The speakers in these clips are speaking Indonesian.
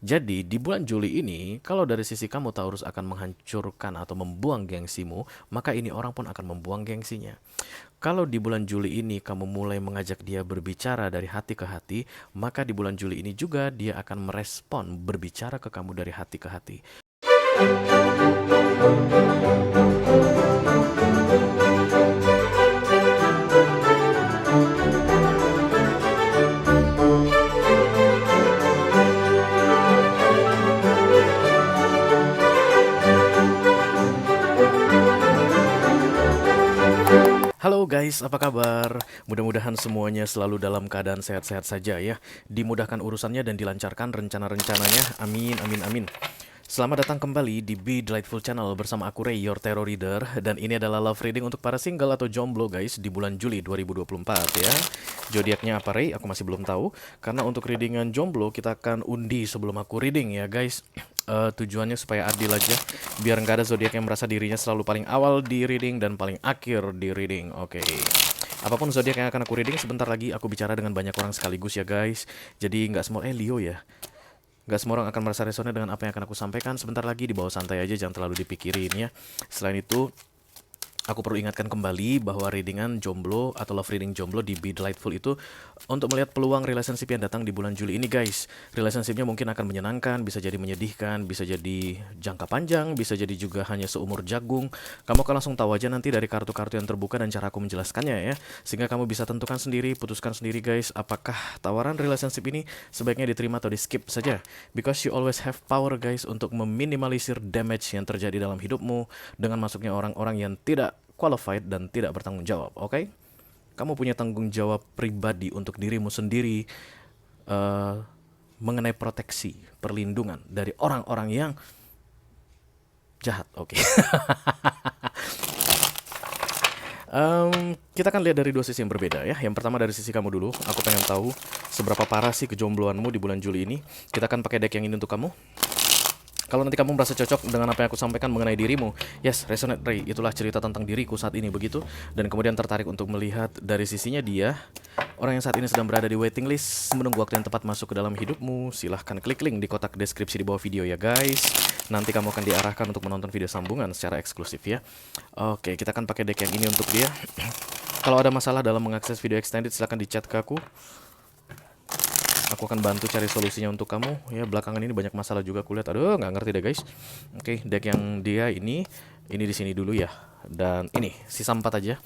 Jadi, di bulan Juli ini, kalau dari sisi kamu Taurus akan menghancurkan atau membuang gengsimu, maka ini orang pun akan membuang gengsinya. Kalau di bulan Juli ini kamu mulai mengajak dia berbicara dari hati ke hati, maka di bulan Juli ini juga dia akan merespon berbicara ke kamu dari hati ke hati. Halo guys, apa kabar? Mudah-mudahan semuanya selalu dalam keadaan sehat-sehat saja ya. Dimudahkan urusannya dan dilancarkan rencana-rencananya. Amin, amin, amin. Selamat datang kembali di Be Delightful Channel bersama aku Ray, your tarot reader. Dan ini adalah love reading untuk para single atau jomblo guys di bulan Juli 2024 ya. Zodiaknya apa Ray? Aku masih belum tahu. Karena untuk readingan jomblo kita akan undi sebelum aku reading ya guys. Tujuannya supaya adil aja, biar nggak ada zodiak yang merasa dirinya selalu paling awal di reading dan paling akhir di reading. Oke. Apapun zodiak yang akan aku reading, sebentar lagi aku bicara dengan banyak orang sekaligus ya guys. Jadi nggak semua Leo ya. Nggak semua orang akan merasa resonate dengan apa yang akan aku sampaikan. Sebentar lagi di bawah santai aja, jangan terlalu dipikirin ya. Selain itu, aku perlu ingatkan kembali bahwa readingan jomblo atau love reading jomblo di Be Delightful itu untuk melihat peluang relationship yang datang di bulan Juli ini guys. Relationshipnya mungkin akan menyenangkan, bisa jadi menyedihkan, bisa jadi jangka panjang, bisa jadi juga hanya seumur jagung. Kamu akan langsung tahu aja nanti dari kartu-kartu yang terbuka dan cara aku menjelaskannya ya. Sehingga kamu bisa tentukan sendiri, putuskan sendiri guys, apakah tawaran relationship ini sebaiknya diterima atau di skip saja. Because you always have power guys untuk meminimalisir damage yang terjadi dalam hidupmu dengan masuknya orang-orang yang tidak qualified dan tidak bertanggung jawab, oke? Kamu punya tanggung jawab pribadi untuk dirimu sendiri eh, mengenai proteksi, perlindungan dari orang-orang yang jahat, oke? Kita akan lihat dari dua sisi yang berbeda ya. Yang pertama dari sisi kamu dulu. Aku pengen tahu seberapa parah sih kejombloanmu di bulan Juli ini. Kita akan pakai deck yang ini untuk kamu. Kalau nanti kamu merasa cocok dengan apa yang aku sampaikan mengenai dirimu, yes, resonate Ray, itulah cerita tentang diriku saat ini begitu. Dan kemudian tertarik untuk melihat dari sisinya dia, orang yang saat ini sedang berada di waiting list, menunggu waktu yang tepat masuk ke dalam hidupmu. Silahkan klik link di kotak deskripsi di bawah video ya guys. Nanti kamu akan diarahkan untuk menonton video sambungan secara eksklusif ya. Oke, kita akan pakai deck yang ini untuk dia. Kalau ada masalah dalam mengakses video extended, silahkan di chat ke aku. Aku akan bantu cari solusinya untuk kamu. Ya, belakangan ini banyak masalah juga kulihat. Aduh, nggak ngerti deh guys. Oke, deck yang dia ini di sini dulu ya. Dan ini sisa 4 aja.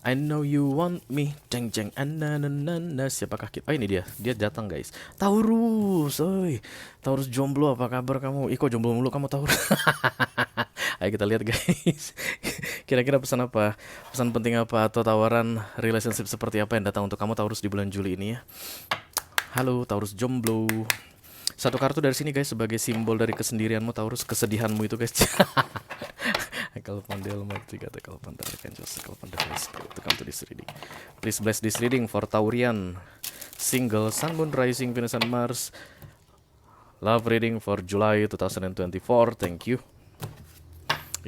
I know you want me, jeng jeng, ananana. Siapakah kita? Oh ini dia datang guys. Taurus, oi, Taurus jomblo, apa kabar kamu? Ih kok jomblo mulu kamu Taurus? Ayo kita lihat guys. Kira-kira pesan apa? Pesan penting apa atau tawaran relationship seperti apa yang datang untuk kamu Taurus di bulan Juli ini ya? Halo Taurus jomblo. Satu kartu dari sini guys sebagai simbol dari kesendirianmu Taurus, kesedihanmu itu guys. Kalau pandel mati kata kalau pandel kan just kalau pandel to come to this reading. Please bless this reading for Taurian single Sun Moon Rising Venus and Mars. Love reading for July 2024. Thank you.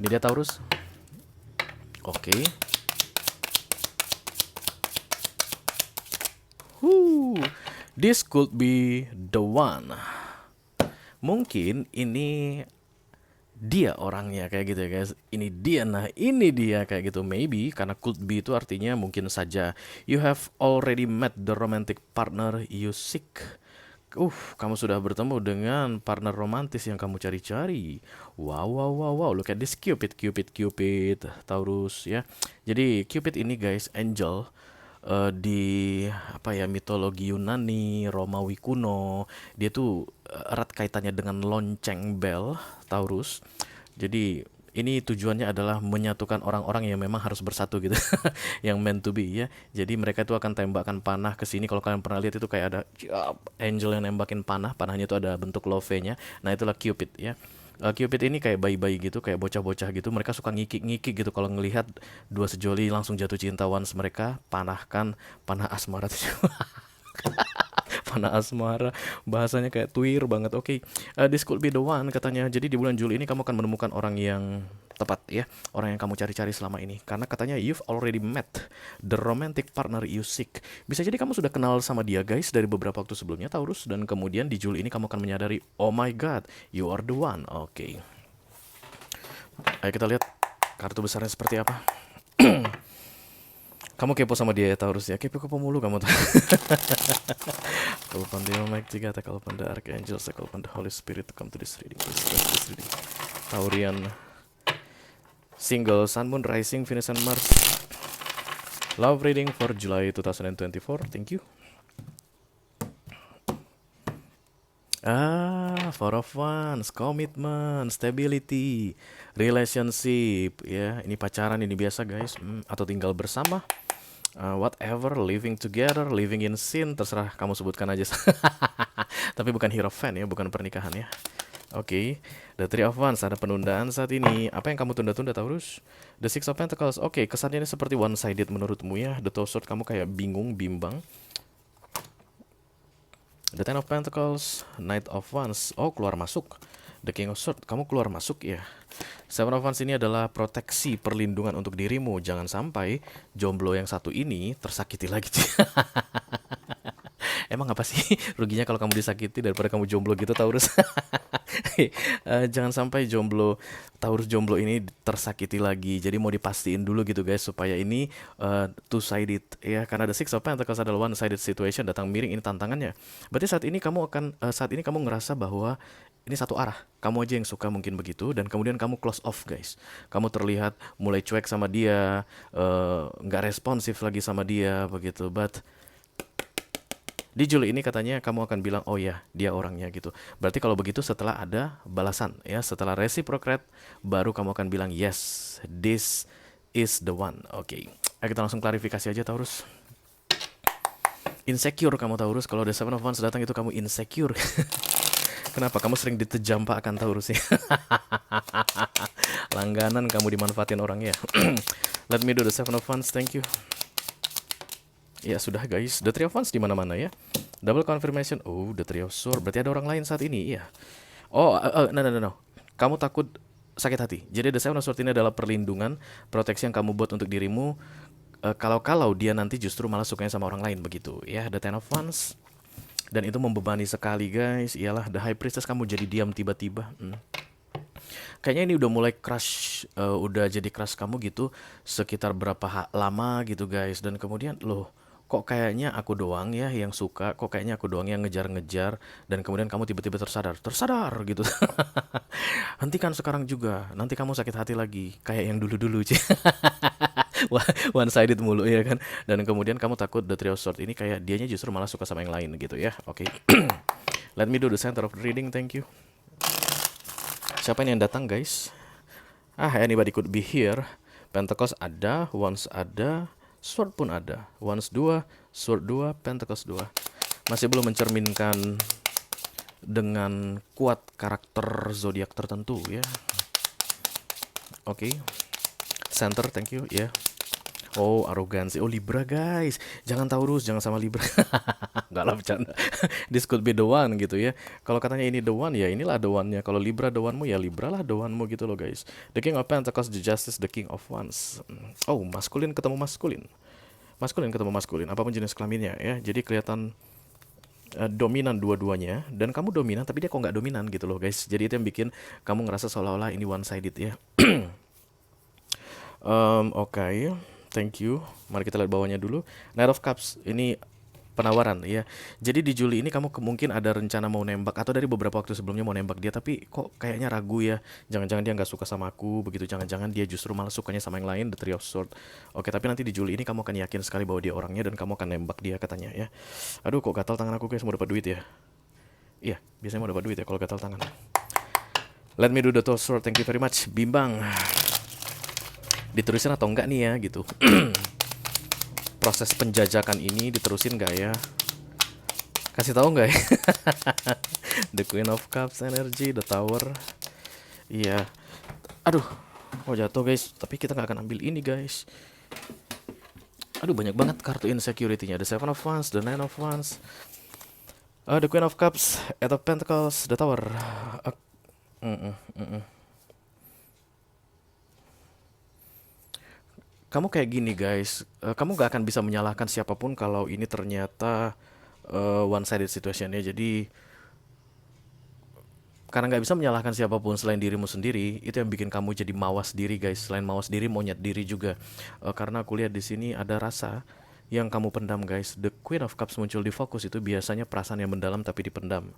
Ini dia Taurus. Oke. This could be the one. Mungkin ini dia orangnya kayak gitu ya guys. Ini dia, nah ini dia kayak gitu. Maybe karena could be itu artinya mungkin saja. You have already met the romantic partner you seek. Kamu sudah bertemu dengan partner romantis yang kamu cari-cari. Wow, wow, wow, wow. Look at this Cupid, Cupid, Cupid. Taurus ya. Jadi Cupid ini guys, angel di apa ya mitologi Yunani, Romawi kuno. Dia tuh erat kaitannya dengan lonceng bel Taurus. Jadi ini tujuannya adalah menyatukan orang-orang yang memang harus bersatu gitu. Yang meant to be ya. Jadi mereka itu akan tembakkan panah ke sini. Kalau kalian pernah lihat itu kayak ada angel yang nembakin panah, panahnya itu ada bentuk love-nya. Nah, itulah Cupid ya. Cupid ini kayak bayi-bayi gitu, kayak bocah-bocah gitu. Mereka suka ngikik-ngikik gitu kalau ngelihat dua sejoli langsung jatuh cinta once mereka panahkan panah asmara tuh. Panah asmara, bahasanya kayak tuir banget. Oke, this could be the one katanya. Jadi di bulan Juli ini kamu akan menemukan orang yang tepat ya, orang yang kamu cari-cari selama ini. Karena katanya you've already met the romantic partner you seek. Bisa jadi kamu sudah kenal sama dia guys dari beberapa waktu sebelumnya Taurus, dan kemudian di Juli ini kamu akan menyadari, oh my god, you are the one. Oke. Ayo kita lihat kartu besarnya seperti apa. Kamu kepo sama dia ya Taurus ya, kepo mulu kamu tuh. Call upon the Almighty God, call upon the Archangels, call upon the Holy Spirit to come to this reading. This reading. Taurian single, Sun, Moon, Rising, Venus, and Mars. Love reading for July 2024. Thank you. Four of Wands, commitment, stability, relationship, ya. Ini pacaran, ini biasa guys, atau tinggal bersama. Whatever, living together, living in sin, terserah kamu sebutkan aja. Tapi bukan hierophant ya, bukan pernikahan ya. Oke, The Three of Wands, ada penundaan saat ini. Apa yang kamu tunda-tunda Taurus? The Six of Pentacles, oke, kesannya ini seperti one-sided menurutmu ya. The Two of Swords, kamu kayak bingung, bimbang. The Ten of Pentacles, Knight of Wands, oh keluar masuk. The King of Swords, kamu keluar masuk ya. Seven of Wands ini adalah proteksi, perlindungan untuk dirimu. Jangan sampai jomblo yang satu ini tersakiti lagi. Emang apa sih ruginya kalau kamu disakiti daripada kamu jomblo gitu Taurus? Jangan sampai Taurus jomblo ini tersakiti lagi. Jadi mau dipastiin dulu gitu guys, supaya ini two-sided ya. Karena the Six of Pentacles adalah one-sided situation, datang miring, ini tantangannya. Berarti saat ini kamu ngerasa bahwa ini satu arah. Kamu aja yang suka mungkin begitu, dan kemudian kamu close off guys. Kamu terlihat mulai cuek sama dia, nggak responsif lagi sama dia begitu. But di Juli ini katanya kamu akan bilang, oh ya, dia orangnya gitu. Berarti kalau begitu setelah ada balasan ya, setelah reciprocate, baru kamu akan bilang, yes, this is the one. Oke, ayo kita langsung klarifikasi aja Taurus. Insecure kamu Taurus, kalau The Seven of Wands datang itu kamu insecure. Kenapa? Kamu sering ditejampakkan Taurus ya. Langganan kamu dimanfaatin orangnya. Let me do the Seven of Wands, thank you. Ya sudah guys, The Three of Wands di mana-mana ya. Double confirmation. Oh, The Three of Swords. Berarti ada orang lain saat ini ya. Oh, no. Kamu takut sakit hati. Jadi The Seven of Swords ini adalah perlindungan, proteksi yang kamu buat untuk dirimu. Kalau dia nanti justru malah sukanya sama orang lain begitu ya. The Ten of Wands. Dan itu membebani sekali guys. Iyalah, The High Priestess, kamu jadi diam tiba-tiba. Kayaknya ini udah mulai crush, udah jadi crush kamu gitu sekitar berapa lama gitu guys. Dan kemudian loh, kok kayaknya aku doang ya yang suka, kok kayaknya aku doang yang ngejar-ngejar, dan kemudian kamu tiba-tiba tersadar gitu. Hentikan sekarang juga, nanti kamu sakit hati lagi kayak yang dulu-dulu. One sided mulu ya kan. Dan kemudian kamu takut The Three of Swords ini kayak dianya justru malah suka sama yang lain gitu ya. Oke. Let me do the center of the reading, thank you. Siapa ini yang datang guys? Anybody could be here. Pentacles ada, Wands ada, Sword pun ada. Wands 2, Sword 2, Pentacles 2. Masih belum mencerminkan dengan kuat karakter zodiak tertentu ya. Oke. Center, thank you ya. Oh, arogansi. Oh, Libra guys. Jangan Taurus, jangan sama Libra. Enggak lah, bercanda. This could be the one gitu ya. Kalau katanya ini the one, ya inilah the one-nya. Kalau Libra the one-mu, ya Libra lah the one-mu gitu loh guys. The King of Pentacles, the Justice, the King of Wands. Oh, maskulin ketemu maskulin. Maskulin ketemu maskulin, apapun jenis kelaminnya ya. Jadi kelihatan dominan dua-duanya. Dan kamu dominan, tapi dia kok nggak dominan gitu loh guys. Jadi itu yang bikin kamu ngerasa seolah-olah ini one-sided ya. Oke. Thank you. Mari kita lihat bawahnya dulu. Knight of Cups, ini penawaran ya. Jadi di Juli ini kamu mungkin ada rencana mau nembak, atau dari beberapa waktu sebelumnya mau nembak dia, tapi kok kayaknya ragu ya. Jangan-jangan dia nggak suka sama aku begitu. Jangan-jangan dia justru malah sukanya sama yang lain, The Three of Swords. Oke, tapi nanti di Juli ini kamu akan yakin sekali bahwa dia orangnya, dan kamu akan nembak dia katanya ya. Aduh, kok gatal tangan aku guys, mau dapat duit ya. Iya, biasanya mau dapat duit ya kalau gatal tangan. Let me do the Two of Swords, thank you very much. Bimbang. Diterusin atau enggak nih ya gitu. Proses penjajakan ini diterusin enggak ya? Kasih tahu enggak ya? The Queen of Cups energy, the Tower. Iya. Aduh, mau jatuh guys. Tapi kita nggak akan ambil ini guys. Aduh, banyak banget kartu insecurity-nya. The Seven of Wands, the Nine of Wands, the Queen of Cups, Eight of Pentacles, the Tower. Kamu kayak gini guys, kamu gak akan bisa menyalahkan siapapun kalau ini ternyata one sided situationnya. Jadi karena nggak bisa menyalahkan siapapun selain dirimu sendiri, itu yang bikin kamu jadi mawas diri guys. Selain mawas diri, monyet diri juga. Karena aku lihat di sini ada rasa yang kamu pendam guys. The Queen of Cups muncul di fokus itu biasanya perasaan yang mendalam tapi dipendam.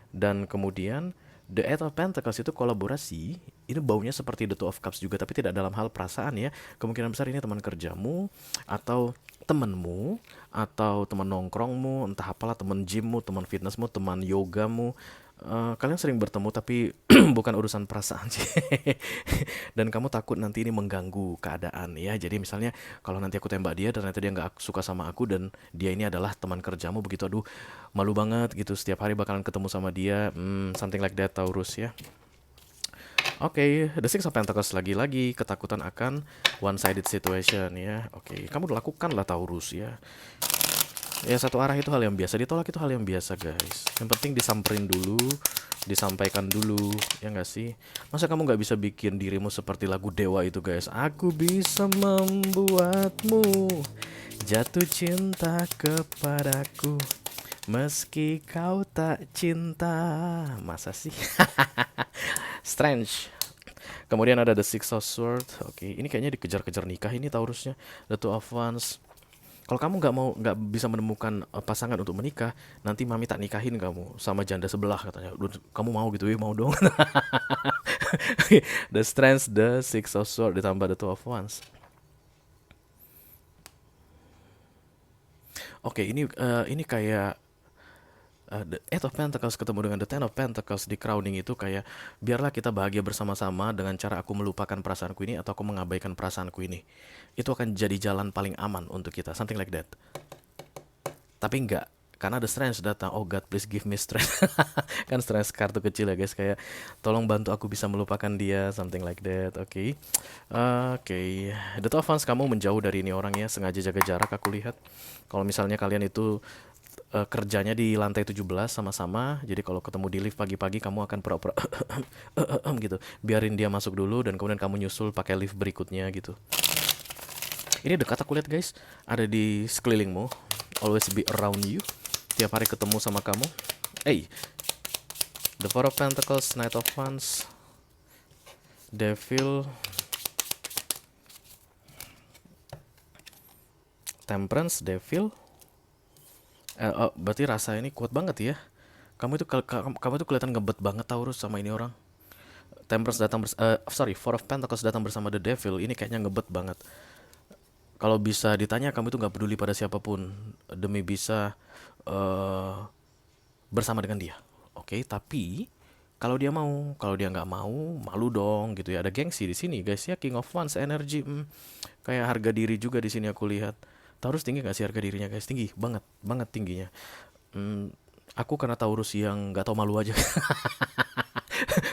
Dan kemudian The Eight of Pentacles itu kolaborasi. Ini baunya seperti The Two of Cups juga, tapi tidak dalam hal perasaan ya. Kemungkinan besar ini teman kerjamu atau temenmu atau teman nongkrongmu, entah apalah, teman gymmu, teman fitnessmu, teman yogamu. Kalian sering bertemu tapi bukan urusan perasaan sih. Dan kamu takut nanti ini mengganggu keadaan ya. Jadi misalnya kalau nanti aku tembak dia dan nanti dia nggak suka sama aku dan dia ini adalah teman kerjamu begitu, aduh malu banget gitu. Setiap hari bakalan ketemu sama dia, something like that Taurus ya. Oke, The Six of Pentacles lagi-lagi ketakutan akan one-sided situation ya. Oke, kamu lakukan lah Taurus ya. Ya satu arah itu hal yang biasa, ditolak itu hal yang biasa guys. Yang penting disamperin dulu, disampaikan dulu, ya nggak sih? Masa kamu nggak bisa bikin dirimu seperti lagu Dewa itu guys? Aku bisa membuatmu jatuh cinta kepadaku meski kau tak cinta. Masa sih? Strange. Kemudian ada The Six of Swords. Oke, ini kayaknya dikejar-kejar nikah ini Taurusnya. The Two of Wands. Kalau kamu nggak bisa menemukan pasangan untuk menikah, nanti mami tak nikahin kamu sama janda sebelah katanya. Kamu mau gitu ya? Mau dong. The Strength, The Six of Swords ditambah The Two of Wands. Oke, ini kayak The Eight of Pentacles ketemu dengan The Ten of Pentacles di crowning itu kayak biarlah kita bahagia bersama-sama dengan cara aku melupakan perasaanku ini atau aku mengabaikan perasaanku ini. Itu akan jadi jalan paling aman untuk kita, something like that. Tapi enggak, karena ada strength datang. Oh God, please give me strength. Kan strength kartu kecil ya guys, kayak tolong bantu aku bisa melupakan dia, something like that. Oke. Oke. The Two of Wands, kamu menjauh dari ini orangnya, sengaja jaga jarak aku lihat. Kalau misalnya kalian itu kerjanya di lantai 17 sama-sama. Jadi kalau ketemu di lift pagi-pagi kamu akan pura-pura gitu. Biarin dia masuk dulu dan kemudian kamu nyusul pakai lift berikutnya gitu. Ini dekat aku lihat guys, ada di sekelilingmu. Always be around you. Tiap hari ketemu sama kamu. Hey, The Four of Pentacles, Knight of Wands, Devil, Temperance, Devil. Berarti rasa ini kuat banget ya. Kamu itu kelihatan ngebet banget Taurus sama ini orang. Temperance datang Four of Pentacles datang bersama The Devil. Ini kayaknya ngebet banget. Kalau bisa ditanya, kamu itu nggak peduli pada siapapun demi bisa bersama dengan dia. Oke, tapi kalau dia mau, kalau dia nggak mau, malu dong gitu ya. Ada gengsi di sini guys ya. King of Wands energi, kayak harga diri juga di sini aku lihat. Taurus tinggi gak sih harga dirinya guys? Tinggi banget, banget tingginya. Aku karena Taurus yang nggak tahu malu aja.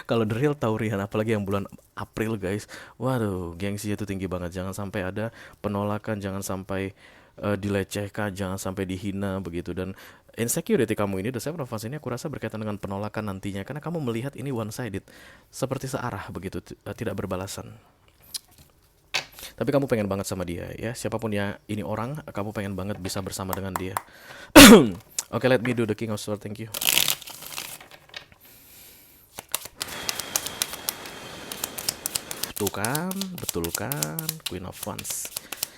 Kalau the real Taurian, apalagi yang bulan April guys, waduh, gengsi itu tinggi banget. Jangan sampai ada penolakan, jangan sampai dilecehkan, jangan sampai dihina begitu. Dan insecurity kamu ini, the seven of Wands ini aku rasa berkaitan dengan penolakan nantinya, karena kamu melihat ini one sided, seperti searah begitu, tidak berbalasan. Tapi kamu pengen banget sama dia ya, siapapun ya ini orang, kamu pengen banget bisa bersama dengan dia. Oke, let me do the King of Swords, thank you. Tuh kan, betul kan, Queen of Wands.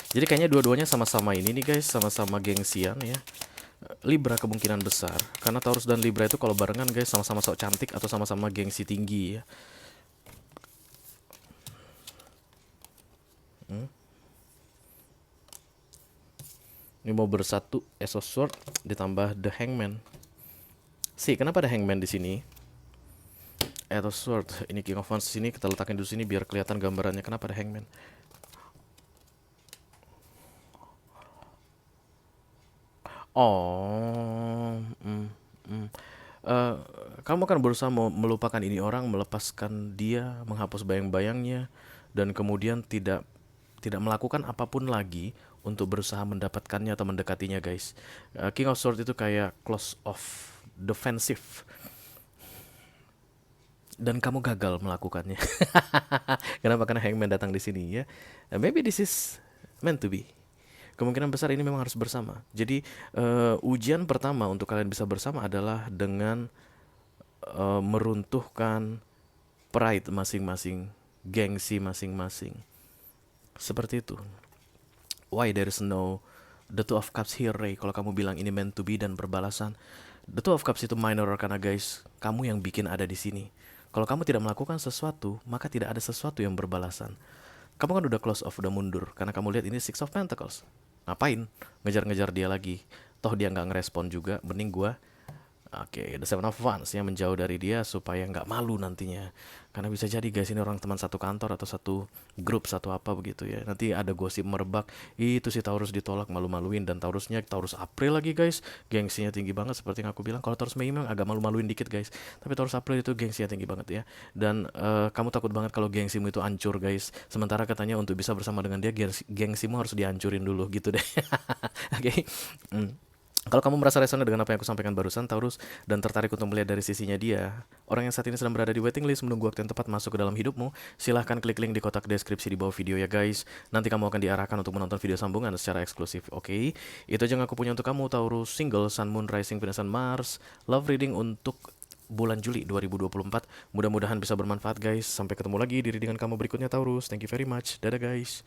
Jadi kayaknya dua-duanya sama-sama ini nih guys, sama-sama gengsian ya. Libra kemungkinan besar, karena Taurus dan Libra itu kalau barengan guys sama-sama sok cantik atau sama-sama gengsi tinggi ya. Ini mau bersatu, Ace of Swords ditambah The Hangman. Kenapa ada Hangman di sini? Ace of Swords, ini King of Wands sini kita letakin dulu sini biar kelihatan gambarannya. Kenapa ada Hangman? Oh, kamu akan berusaha melupakan ini orang, melepaskan dia, menghapus bayang-bayangnya, dan kemudian tidak tidak melakukan apapun lagi untuk berusaha mendapatkannya atau mendekatinya guys. King of Swords itu kayak close off, defensive, dan kamu gagal melakukannya. Kenapa? Karena Hangman datang di sini ya. Maybe this is meant to be. Kemungkinan besar ini memang harus bersama. Jadi ujian pertama untuk kalian bisa bersama adalah dengan meruntuhkan pride masing-masing, gengsi masing-masing. Seperti itu. Why there is no the two of cups here, Ray? Kalau kamu bilang ini meant to be dan berbalasan, the two of cups itu minor karena guys, kamu yang bikin ada di sini. Kalau kamu tidak melakukan sesuatu, maka tidak ada sesuatu yang berbalasan. Kamu kan udah close off, udah mundur, karena kamu lihat ini Six of Pentacles. Ngapain? Ngejar-ngejar dia lagi. Toh dia nggak ngerespon juga, mending gua the Seven of Wands yang menjauh dari dia supaya nggak malu nantinya. Karena bisa jadi guys ini orang teman satu kantor atau satu grup satu apa begitu ya. Nanti ada gosip merebak, itu si Taurus ditolak malu-maluin, dan Taurusnya Taurus April lagi guys, gengsinya tinggi banget seperti yang aku bilang. Kalau Taurus Mei memang agak malu-maluin dikit guys, tapi Taurus April itu gengsinya tinggi banget ya. Dan kamu takut banget kalau gengsimu itu hancur guys. Sementara katanya untuk bisa bersama dengan dia gengsimu harus dihancurin dulu gitu deh. Oke. Kalau kamu merasa resonate dengan apa yang aku sampaikan barusan, Taurus, dan tertarik untuk melihat dari sisinya dia, orang yang saat ini sedang berada di waiting list menunggu waktu yang tepat masuk ke dalam hidupmu, silahkan klik link di kotak deskripsi di bawah video ya guys. Nanti kamu akan diarahkan untuk menonton video sambungan secara eksklusif, oke? Itu aja yang aku punya untuk kamu, Taurus, single, Sun, Moon, Rising, Venus, dan Mars, love reading untuk bulan Juli 2024. Mudah-mudahan bisa bermanfaat guys. Sampai ketemu lagi di readingan kamu berikutnya, Taurus. Thank you very much. Dadah guys.